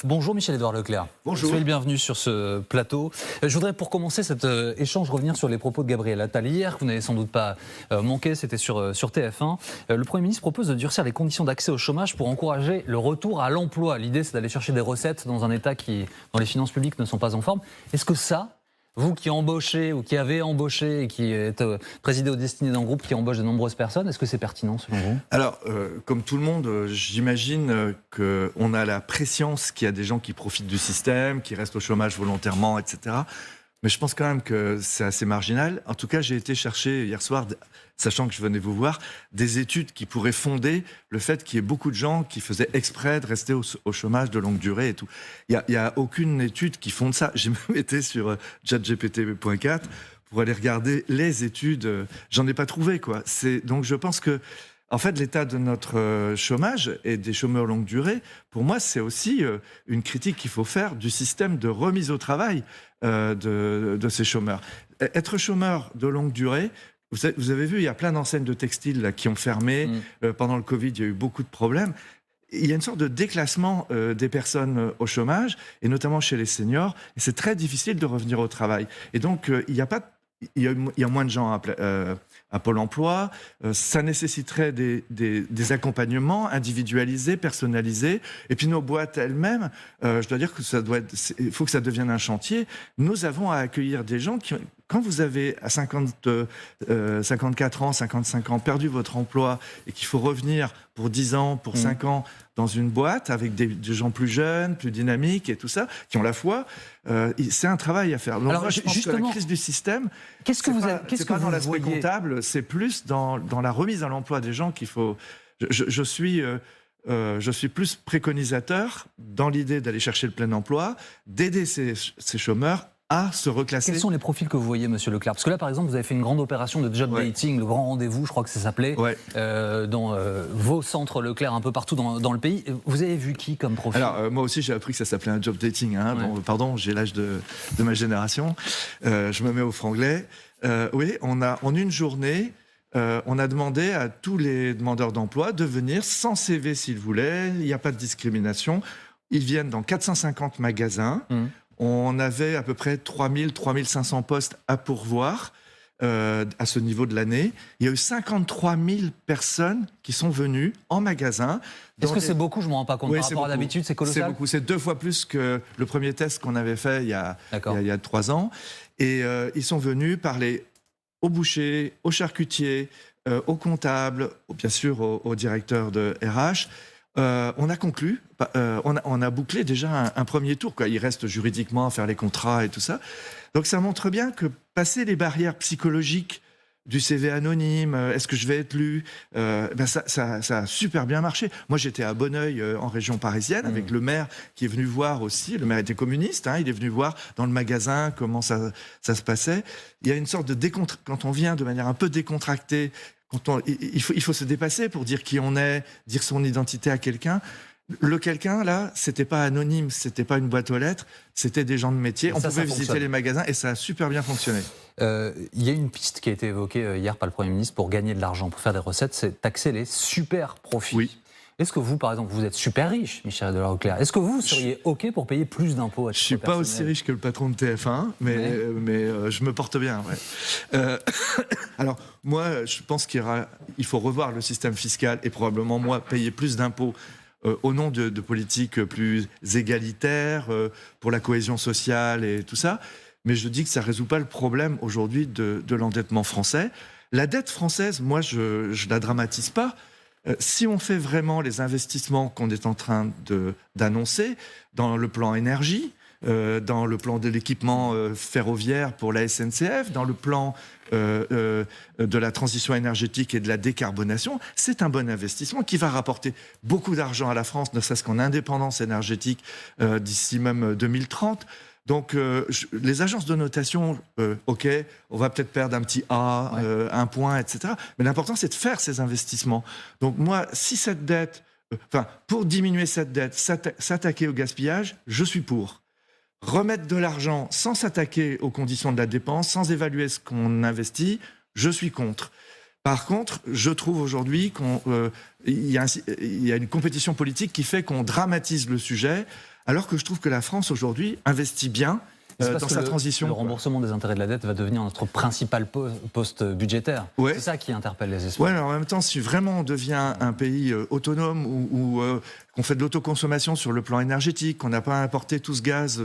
Bonjour Michel-Édouard Leclerc. Bonjour. Soyez le bienvenu sur ce plateau. Je voudrais pour commencer cet échange revenir sur les propos de Gabriel Attal hier, que vous n'avez sans doute pas manqué, c'était sur TF1. Le Premier ministre propose de durcir les conditions d'accès au chômage pour encourager le retour à l'emploi. L'idée c'est d'aller chercher des recettes dans un État dont les finances publiques ne sont pas en forme. Est-ce que ça, vous qui embauchez ou qui avez embauché et qui êtes présidé aux destinées d'un groupe qui embauche de nombreuses personnes, est-ce que c'est pertinent selon vous ? Alors, comme tout le monde, j'imagine qu'on a la prescience qu'il y a des gens qui profitent du système, qui restent au chômage volontairement, etc. Mais je pense quand même que c'est assez marginal. En tout cas, j'ai été chercher hier soir, sachant que je venais vous voir, des études qui pourraient fonder le fait qu'il y ait beaucoup de gens qui faisaient exprès de rester au chômage de longue durée et tout. Il y a aucune étude qui fonde ça. J'ai même été sur ChatGPT.4 pour aller regarder les études. J'en ai pas trouvé, quoi. Donc je pense que en fait, l'état de notre chômage et des chômeurs longue durée, pour moi, c'est aussi une critique qu'il faut faire du système de remise au travail de ces chômeurs. Être chômeur de longue durée, vous avez vu, il y a plein d'enseignes de textiles là, qui ont fermé. Pendant le Covid, il y a eu beaucoup de problèmes. Il y a une sorte de déclassement des personnes au chômage, et notamment chez les seniors, et c'est très difficile de revenir au travail. Et donc, il y a moins de gens à Pôle emploi. Ça nécessiterait des accompagnements individualisés, personnalisés. Et puis nos boîtes elles-mêmes, je dois dire que il faut que ça devienne un chantier. Nous avons à accueillir des gens qui, quand vous avez à 54 ans, 55 ans, perdu votre emploi et qu'il faut revenir pour 10 ans, pour 5 ans dans une boîte avec des gens plus jeunes, plus dynamiques et tout ça, qui ont la foi, c'est un travail à faire. Donc alors, moi, je pense que la crise du système, qu'est-ce que c'est pas dans l'aspect comptable, c'est plus dans la remise à l'emploi des gens qu'il faut... Je suis plus préconisateur dans l'idée d'aller chercher le plein emploi, d'aider ces chômeurs à se reclasser. Quels sont les profils que vous voyez, monsieur Leclerc ? Parce que là, par exemple, vous avez fait une grande opération de job dating, le grand rendez-vous, je crois que ça s'appelait, dans vos centres Leclerc un peu partout dans le pays. Vous avez vu qui comme profil ? Alors, moi aussi, j'ai appris que ça s'appelait un job dating. Hein. Bon, pardon, j'ai l'âge de ma génération. Je me mets au franglais. Oui, en une journée... on a demandé à tous les demandeurs d'emploi de venir sans CV s'ils voulaient, il n'y a pas de discrimination. Ils viennent dans 450 magasins. On avait à peu près 3000, 3500 postes à pourvoir à ce niveau de l'année. Il y a eu 53 000 personnes qui sont venues en magasin. Est-ce que c'est beaucoup ? Je ne me rends pas compte. Par rapport à d'habitude, c'est colossal. C'est beaucoup. C'est 2 fois plus que le premier test qu'on avait fait il y a 3 ans. Et ils sont venus parler aux bouchers, aux charcutiers, aux comptables, bien sûr au directeur de RH. On a conclu, on a bouclé déjà un premier tour, quoi. Il reste juridiquement à faire les contrats et tout ça. Donc ça montre bien que passer les barrières psychologiques du CV anonyme, est-ce que je vais être lu, ça a super bien marché. Moi, j'étais à Bonneuil, en région parisienne, avec le maire qui est venu voir aussi. Le maire était communiste, hein, il est venu voir dans le magasin comment ça se passait. Il y a une sorte de quand on vient de manière un peu décontractée, il faut se dépasser pour dire qui on est, dire son identité à quelqu'un. Le quelqu'un, là, c'était pas anonyme, c'était pas une boîte aux lettres, c'était des gens de métier. On pouvait visiter les magasins et ça a super bien fonctionné. Il y a une piste qui a été évoquée hier par le Premier ministre pour gagner de l'argent, pour faire des recettes, c'est taxer les super profits. Oui. Est-ce que vous, par exemple, vous êtes super riche, Michel-Édouard Leclerc, est-ce que vous seriez OK pour payer plus d'impôts à titre personnel ? Je suis pas aussi riche que le patron de TF1, mais je me porte bien. Ouais. Alors, moi, je pense qu'il faut revoir le système fiscal et probablement, moi, payer plus d'impôts au nom de politiques plus égalitaires, pour la cohésion sociale et tout ça. Mais je dis que ça ne résout pas le problème aujourd'hui de l'endettement français. La dette française, moi, je ne la dramatise pas. Si on fait vraiment les investissements qu'on est en train d'annoncer dans le plan énergie, dans le plan de l'équipement ferroviaire pour la SNCF, dans le plan de la transition énergétique et de la décarbonation, c'est un bon investissement qui va rapporter beaucoup d'argent à la France, ne serait-ce qu'en indépendance énergétique d'ici même 2030. Donc, les agences de notation, OK, on va peut-être perdre un petit A, un point, etc. Mais l'important, c'est de faire ces investissements. Donc, moi, si cette dette, pour diminuer cette dette, s'attaquer au gaspillage, je suis pour. Remettre de l'argent sans s'attaquer aux conditions de la dépense, sans évaluer ce qu'on investit, je suis contre. Par contre, je trouve aujourd'hui qu'il y a une compétition politique qui fait qu'on dramatise le sujet alors que je trouve que la France aujourd'hui investit bien dans sa transition. Le remboursement des intérêts de la dette va devenir notre principal poste budgétaire. Ouais. C'est ça qui interpelle les esprits. Oui, en même temps, si vraiment on devient un pays autonome ou qu'on fait de l'autoconsommation sur le plan énergétique, qu'on n'a pas à importer tout ce gaz,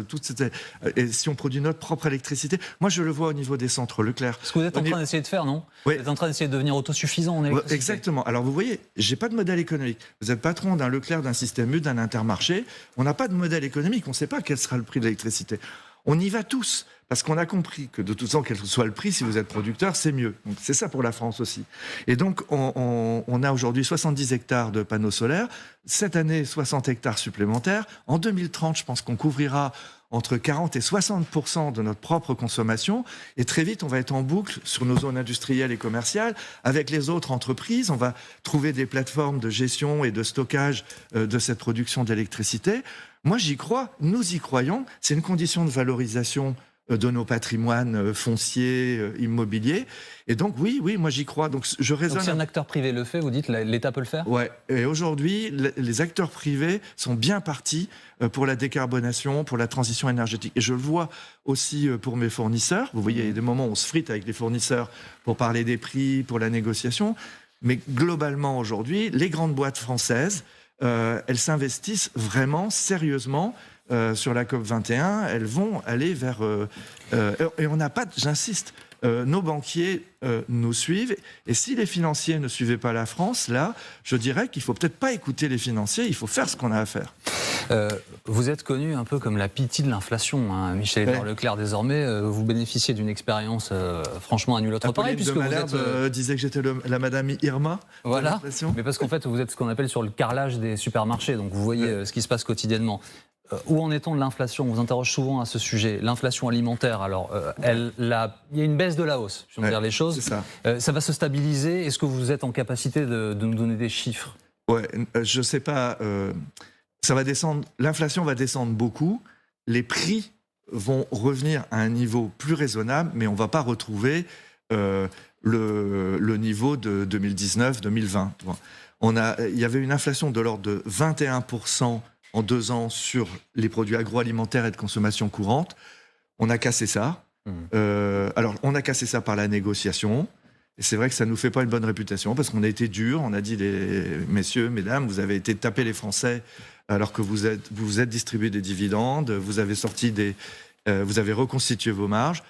et si on produit notre propre électricité, moi je le vois au niveau des centres Leclerc. Ce que vous êtes en train d'essayer de faire, non? Oui. Vous êtes en train d'essayer de devenir autosuffisant en électricité. Exactement. Alors vous voyez, j'ai pas de modèle économique. Vous êtes patron d'un Leclerc, d'un système U, d'un Intermarché. On n'a pas de modèle économique. On ne sait pas quel sera le prix de l'électricité. On y va tous, parce qu'on a compris que de toute façon, quel que soit le prix, si vous êtes producteur, c'est mieux. Donc, c'est ça pour la France aussi. Et donc, on a aujourd'hui 70 hectares de panneaux solaires. Cette année, 60 hectares supplémentaires. En 2030, je pense qu'on couvrira entre 40 et 60% de notre propre consommation. Et très vite, on va être en boucle sur nos zones industrielles et commerciales. Avec les autres entreprises, on va trouver des plateformes de gestion et de stockage de cette production d'électricité. Moi, j'y crois, nous y croyons. C'est une condition de valorisation de nos patrimoines fonciers, immobiliers. Et donc, oui, moi j'y crois. Donc, je raisonne. Donc, si un acteur privé le fait, vous dites l'État peut le faire? Ouais. Et aujourd'hui, les acteurs privés sont bien partis pour la décarbonation, pour la transition énergétique. Et je le vois aussi pour mes fournisseurs. Vous voyez, il y a des moments où on se frite avec les fournisseurs pour parler des prix, pour la négociation. Mais globalement, aujourd'hui, les grandes boîtes françaises, elles s'investissent vraiment sérieusement sur la COP 21. Elles vont aller vers... et on n'a pas... J'insiste, nos banquiers nous suivent. Et si les financiers ne suivaient pas la France, là, je dirais qu'il ne faut peut-être pas écouter les financiers, il faut faire ce qu'on a à faire. Vous êtes connu un peu comme la pitié de l'inflation, hein, Michel-Édouard Leclerc désormais. Vous bénéficiez d'une expérience franchement à nul autre pareil. Puisque vous disait que j'étais la Madame Irma. Voilà, mais parce qu'en fait vous êtes ce qu'on appelle sur le carrelage des supermarchés, donc vous voyez ce qui se passe quotidiennement. Où en est-on de l'inflation? On vous interroge souvent à ce sujet. L'inflation alimentaire, alors, il y a une baisse de la hausse, si on veut dire les choses. Ça. Ça va se stabiliser. Est-ce que vous êtes en capacité de nous donner des chiffres? Ouais, je ne sais pas. Ça va descendre. L'inflation va descendre beaucoup. Les prix vont revenir à un niveau plus raisonnable, mais on ne va pas retrouver le niveau de 2019-2020. Il y avait une inflation de l'ordre de 21% en 2 ans sur les produits agroalimentaires et de consommation courante. On a cassé ça. Alors, on a cassé ça par la négociation. Et c'est vrai que ça ne nous fait pas une bonne réputation parce qu'on a été dur. On a dit, messieurs, mesdames, vous avez été taper les Français alors que vous êtes distribué des dividendes, vous avez vous avez reconstitué vos marges.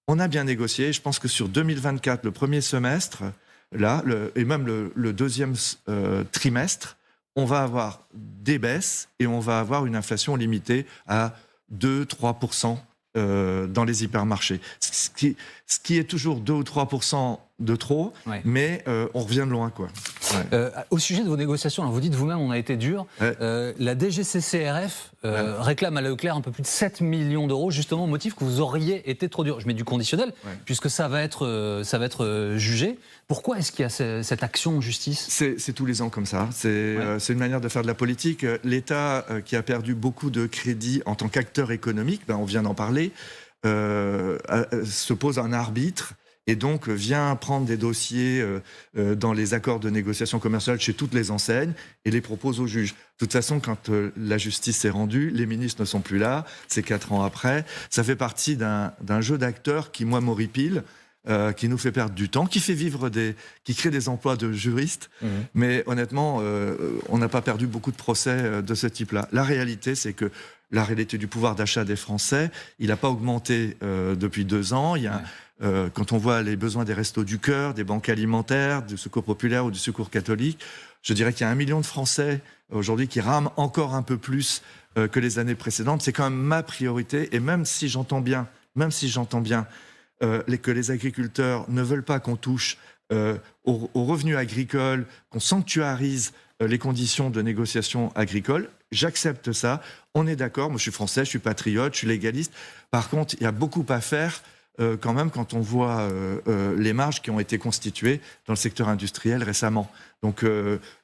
On a bien négocié. Je pense que sur 2024, le premier semestre, là, et même le deuxième trimestre, on va avoir des baisses et on va avoir une inflation limitée à 2-3% dans les hypermarchés. Ce qui est toujours 2 ou 3% de trop, mais on revient de loin, quoi. Au sujet de vos négociations, alors vous dites vous-même on a été dur. La DGCCRF réclame à Leclerc un peu plus de 7 millions d'euros, justement au motif que vous auriez été trop dur. Je mets du conditionnel, puisque ça va être jugé. Pourquoi est-ce qu'il y a cette action en justice? C'est tous les ans comme ça. C'est une manière de faire de la politique. L'État, qui a perdu beaucoup de crédits en tant qu'acteur économique, on vient d'en parler, se pose un arbitre et donc vient prendre des dossiers dans les accords de négociation commerciale chez toutes les enseignes et les propose au juge. De toute façon, quand la justice s'est rendue, les ministres ne sont plus là, c'est 4 ans après. Ça fait partie d'un jeu d'acteurs qui, moi, m'horripile, qui nous fait perdre du temps, qui crée des emplois de juristes. Mais honnêtement, on n'a pas perdu beaucoup de procès de ce type-là. La réalité, c'est que la réalité du pouvoir d'achat des Français, il n'a pas augmenté depuis 2 ans. Quand on voit les besoins des Restos du Cœur, des banques alimentaires, du Secours populaire ou du Secours catholique, je dirais qu'il y a 1 million de Français aujourd'hui qui rament encore un peu plus que les années précédentes. C'est quand même ma priorité. Et même si j'entends bien que les agriculteurs ne veulent pas qu'on touche aux revenus agricoles, qu'on sanctuarise les conditions de négociation agricole, j'accepte ça. On est d'accord. Moi, je suis français, je suis patriote, je suis légaliste. Par contre, il y a beaucoup à faire quand même quand on voit les marges qui ont été constituées dans le secteur industriel récemment. Donc,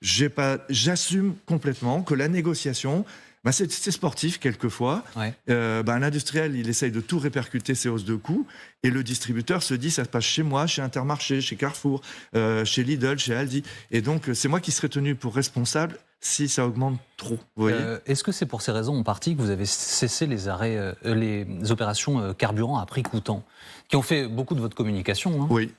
j'assume complètement que la négociation, C'est sportif quelquefois. Ouais. L'industriel, il essaye de tout répercuter ces hausses de coûts, et le distributeur se dit, ça se passe chez moi, chez Intermarché, chez Carrefour, chez Lidl, chez Aldi. Et donc, c'est moi qui serai tenu pour responsable si ça augmente trop. Vous voyez Est-ce que c'est pour ces raisons en partie que vous avez cessé les opérations carburant à prix coûtant, qui ont fait beaucoup de votre communication, hein? Oui.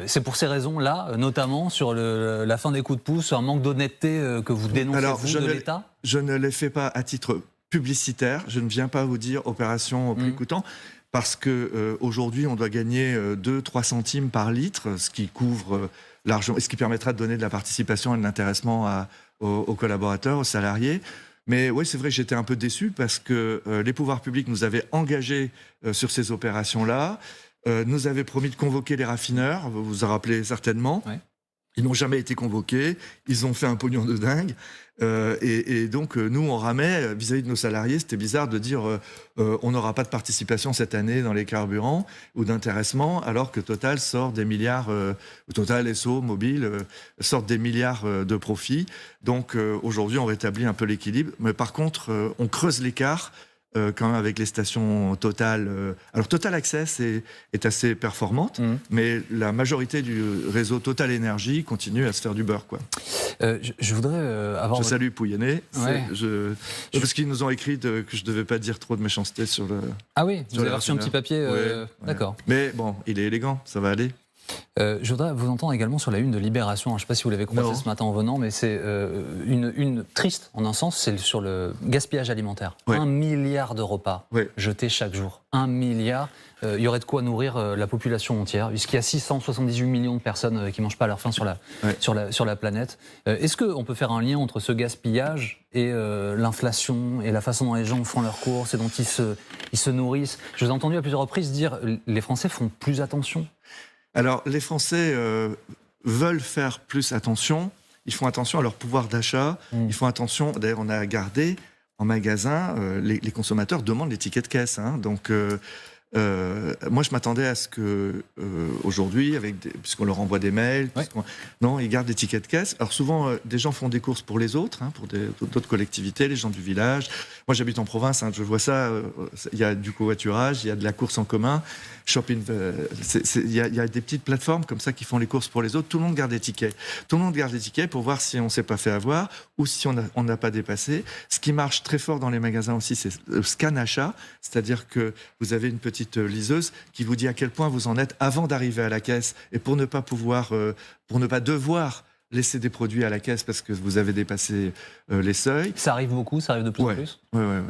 C'est pour ces raisons-là, notamment sur la fin des coups de pouce, un manque d'honnêteté que vous dénoncez, de l'État? Je ne les fais pas à titre publicitaire. Je ne viens pas vous dire opération au prix coûtant, parce que aujourd'hui, on doit gagner 2-3 centimes par litre, ce qui couvre l'argent, et ce qui permettra de donner de la participation et de l'intéressement aux collaborateurs, aux salariés. Mais oui, c'est vrai que j'étais un peu déçu parce que les pouvoirs publics nous avaient engagés sur ces opérations-là, nous avaient promis de convoquer les raffineurs, vous vous en rappelez certainement. Ouais. Ils n'ont jamais été convoqués, ils ont fait un pognon de dingue, et donc nous on ramait vis-à-vis de nos salariés. C'était bizarre de dire on n'aura pas de participation cette année dans les carburants ou d'intéressement, alors que Total sort des milliards, Total, Esso, Mobile sortent des milliards de profits. Donc aujourd'hui on rétablit un peu l'équilibre, mais par contre on creuse l'écart quand même avec les stations Total. Alors Total Access est assez performante, mais la majorité du réseau Total Énergie continue à se faire du beurre, quoi. Je voudrais avoir... Je salue Pouyanné, Ouais. parce qu'ils nous ont écrit que je ne devais pas dire trop de méchanceté sur le... Ah oui, vous sur avez les reçu un petit papier, Ouais. d'accord. Mais bon, il est élégant, ça va aller. Je voudrais vous entendre également sur la une de Libération. Je ne sais pas si vous l'avez croisé Non. ce matin en venant, mais c'est une triste en un sens, c'est sur le gaspillage alimentaire. Ouais. 1 milliard de repas Ouais. jetés chaque jour. 1 milliard. Il y aurait de quoi nourrir la population entière, puisqu'il y a 678 millions de personnes qui ne mangent pas à leur faim sur la planète. Est-ce qu'on peut faire un lien entre ce gaspillage et l'inflation et la façon dont les gens font leurs courses et dont ils se nourrissent? Je vous ai entendu à plusieurs reprises dire les Français font plus attention. Alors, les Français veulent faire plus attention. Ils font attention à leur pouvoir d'achat. Ils font attention. D'ailleurs, on a gardé en magasin, les consommateurs demandent les tickets de caisse. Hein. Donc, moi, je m'attendais à ce que aujourd'hui, puisqu'on leur envoie des mails, non, ils gardent des tickets de caisse. Alors souvent, des gens font des courses pour les autres, pour d'autres collectivités, les gens du village. Moi, j'habite en province, je vois ça. Il y a du covoiturage, il y a de la course en commun, shopping. Il y a des petites plateformes comme ça qui font les courses pour les autres. Tout le monde garde des tickets. Tout le monde garde des tickets pour voir si on s'est pas fait avoir ou si on n'a pas dépassé. Ce qui marche très fort dans les magasins aussi, c'est le scan achat, c'est-à-dire que vous avez une petite liseuse qui vous dit à quel point vous en êtes avant d'arriver à la caisse, et pour ne pas devoir laisser des produits à la caisse parce que vous avez dépassé les seuils. Ça arrive beaucoup, ça arrive de plus en plus. Ouais.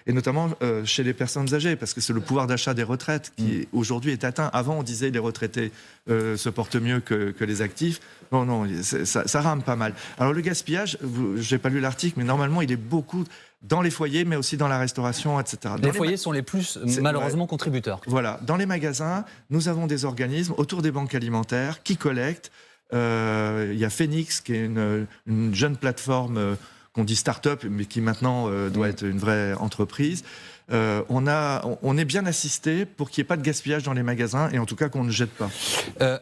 Et notamment chez les personnes âgées, parce que c'est le pouvoir d'achat des retraites qui aujourd'hui est atteint. Avant, on disait les retraités se portent mieux que les actifs. Non, ça rame pas mal. Alors le gaspillage, j'ai pas lu l'article, mais normalement, il est beaucoup dans les foyers, mais aussi dans la restauration, etc. Les foyers sont les plus, malheureusement, contributeurs. Voilà. Dans les magasins, nous avons des organismes autour des banques alimentaires qui collectent. Il y a Phoenix, qui est une jeune plateforme qu'on dit start-up, mais qui maintenant doit être une vraie entreprise. On est bien assisté pour qu'il n'y ait pas de gaspillage dans les magasins, et en tout cas qu'on ne jette pas.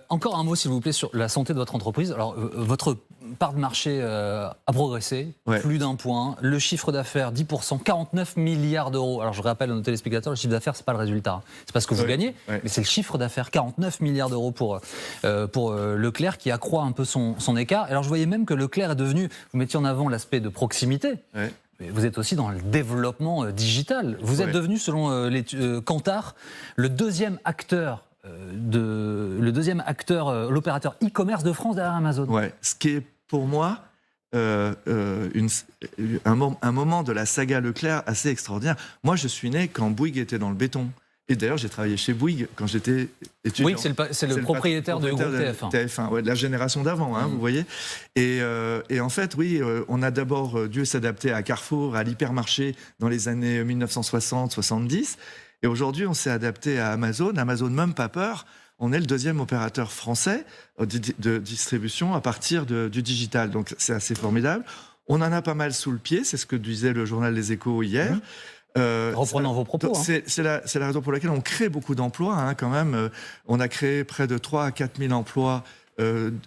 Encore un mot, s'il vous plaît, sur la santé de votre entreprise. Alors, votre part de marché a progressé, plus d'un point. Le chiffre d'affaires, 10%, 49 milliards d'euros. Alors, je rappelle à nos téléspectateurs, le chiffre d'affaires, ce n'est pas le résultat. C'est pas ce que vous gagnez, mais c'est le chiffre d'affaires. 49 milliards d'euros pour Leclerc, qui accroît un peu son écart. Alors, je voyais même que Leclerc est devenu, vous mettiez en avant l'aspect de proximité. Mais vous êtes aussi dans le développement digital. Vous êtes devenu, selon Kantar, le deuxième acteur, l'opérateur e-commerce de France derrière Amazon. Ouais. Ce qui est pour moi un moment de la saga Leclerc assez extraordinaire. Moi, je suis né quand Bouygues était dans le béton. Et d'ailleurs, j'ai travaillé chez Bouygues quand j'étais étudiant. Bouygues, c'est le propriétaire du groupe TF1. TF1, de la génération d'avant, vous voyez. Et en fait, on a d'abord dû s'adapter à Carrefour, à l'hypermarché dans les années 1960-70. Et aujourd'hui, on s'est adapté à Amazon. Amazon, même pas peur. On est le deuxième opérateur français de distribution à partir du digital. Donc, c'est assez formidable. On en a pas mal sous le pied. C'est ce que disait le journal Les Échos hier. Reprenant vos propos. C'est la raison pour laquelle on crée beaucoup d'emplois, quand même. On a créé près de 3 à 4 000 emplois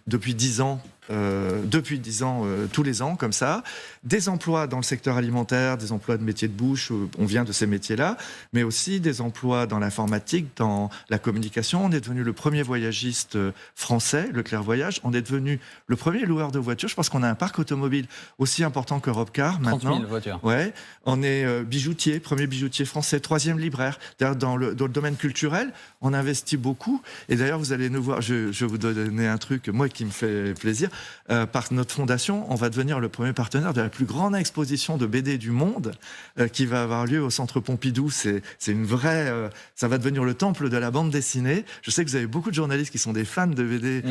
depuis 10 ans depuis 10 ans, tous les ans, comme ça. Des emplois dans le secteur alimentaire, des emplois de métiers de bouche, on vient de ces métiers-là, mais aussi des emplois dans l'informatique, dans la communication. On est devenu le premier voyagiste français, Leclerc Voyage. On est devenu le premier loueur de voitures. Je pense qu'on a un parc automobile aussi important qu'Europecar maintenant. 30 000 voitures. Ouais. On est bijoutier, premier bijoutier français, 3e libraire. D'ailleurs, dans le domaine culturel, on investit beaucoup. Et d'ailleurs, vous allez nous voir, je vous donner un truc, moi, qui me fait plaisir. Par notre fondation, on va devenir le premier partenaire de la plus grande exposition de BD du monde qui va avoir lieu au Centre Pompidou. C'est une vraie... ça va devenir le temple de la bande dessinée. Je sais que vous avez beaucoup de journalistes qui sont des fans de BD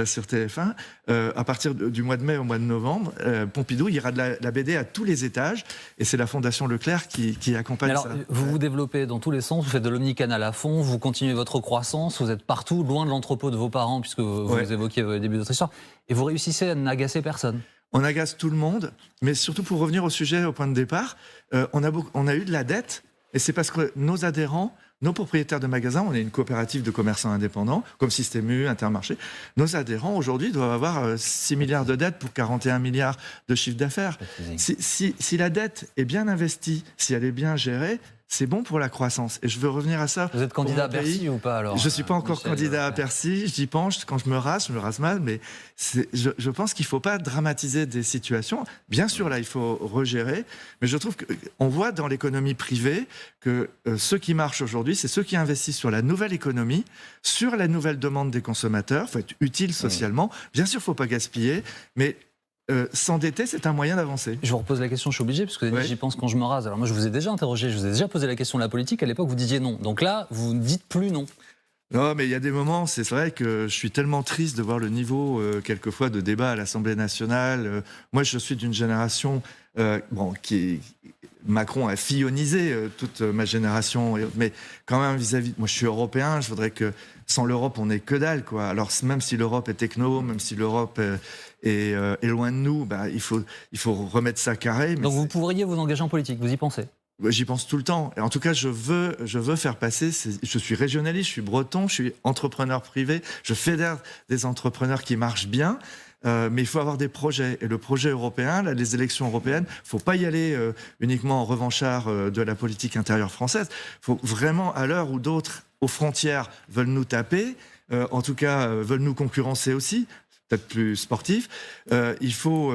sur TF1. À partir du mois de mai au mois de novembre, Pompidou, il y aura de la BD à tous les étages. Et c'est la Fondation Leclerc qui accompagne alors, ça. Vous vous développez dans tous les sens, vous faites de l'omnicanal à fond, vous continuez votre croissance, vous êtes partout, loin de l'entrepôt de vos parents, puisque vous évoquiez au début de votre histoire, et vous réussissez à n'agacer personne. On agace tout le monde, mais surtout pour revenir au sujet, au point de départ, on a eu de la dette, et c'est parce que nos adhérents, nos propriétaires de magasins, on est une coopérative de commerçants indépendants, comme Système U, Intermarché, nos adhérents aujourd'hui doivent avoir 6 milliards de dettes pour 41 milliards de chiffre d'affaires. Si la dette est bien investie, si elle est bien gérée, c'est bon pour la croissance. Et je veux revenir à ça. Vous êtes candidat à Bercy ou pas alors? Je ne suis pas encore candidat à Bercy, j'y pense. Quand je me rase mal, mais je pense qu'il ne faut pas dramatiser des situations. Bien sûr, là, il faut regérer, mais je trouve qu'on voit dans l'économie privée que ceux qui marchent aujourd'hui, c'est ceux qui investissent sur la nouvelle économie, sur la nouvelle demande des consommateurs. Il faut être utile socialement. Bien sûr, il ne faut pas gaspiller, mais... s'endetter, c'est un moyen d'avancer. Je vous repose la question, je suis obligé, parce que j'y pense quand je me rase. Alors moi, je vous ai déjà interrogé, je vous ai déjà posé la question de la politique. À l'époque, vous disiez non. Donc là, vous ne dites plus non. Non, mais il y a des moments, c'est vrai que je suis tellement triste de voir le niveau, quelquefois, de débat à l'Assemblée nationale. Moi, je suis d'une génération Macron a fillonisé toute ma génération, mais quand même vis-à-vis... Moi, je suis européen, je voudrais que sans l'Europe, on n'est que dalle, quoi. Alors, même si l'Europe est techno, même si l'Europe est loin de nous, il faut remettre ça carré. Mais donc, vous pourriez vous engager en politique, vous y pensez? J'y pense tout le temps. Et en tout cas, je veux faire passer... Je suis régionaliste, je suis breton, je suis entrepreneur privé, je fédère des entrepreneurs qui marchent bien. Mais il faut avoir des projets. Et le projet européen, là, les élections européennes, il ne faut pas y aller uniquement en revanchard de la politique intérieure française. Il faut vraiment, à l'heure où d'autres, aux frontières, veulent nous taper, en tout cas, veulent nous concurrencer aussi, peut-être plus sportif, il faut...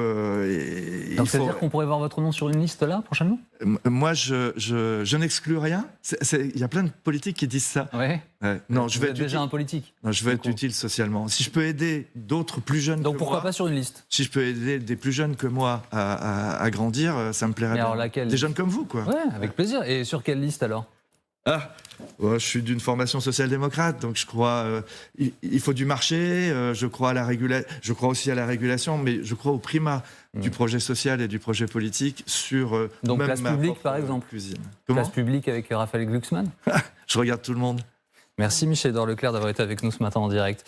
Donc, c'est-à-dire qu'on pourrait voir votre nom sur une liste, là, prochainement? Moi, je n'exclus rien. Il y a plein de politiques qui disent ça. Ouais. Non, je veux être déjà un politique. Non, je veux être utile socialement. Si je peux aider d'autres plus jeunes donc que pourquoi moi, pas sur une liste? Si je peux aider des plus jeunes que moi à grandir, ça me plairait bien. Alors laquelle? Des jeunes comme vous, quoi. Ouais, avec plaisir. Et sur quelle liste alors? Je suis d'une formation social-démocrate, donc je crois il faut du marché, je crois aussi à la régulation, mais je crois au primat du projet social et du projet politique sur donc même place publique, par exemple. Cuisine. Place publique avec Raphaël Glucksmann. Je regarde tout le monde. Merci Michel Leclerc d'avoir été avec nous ce matin en direct.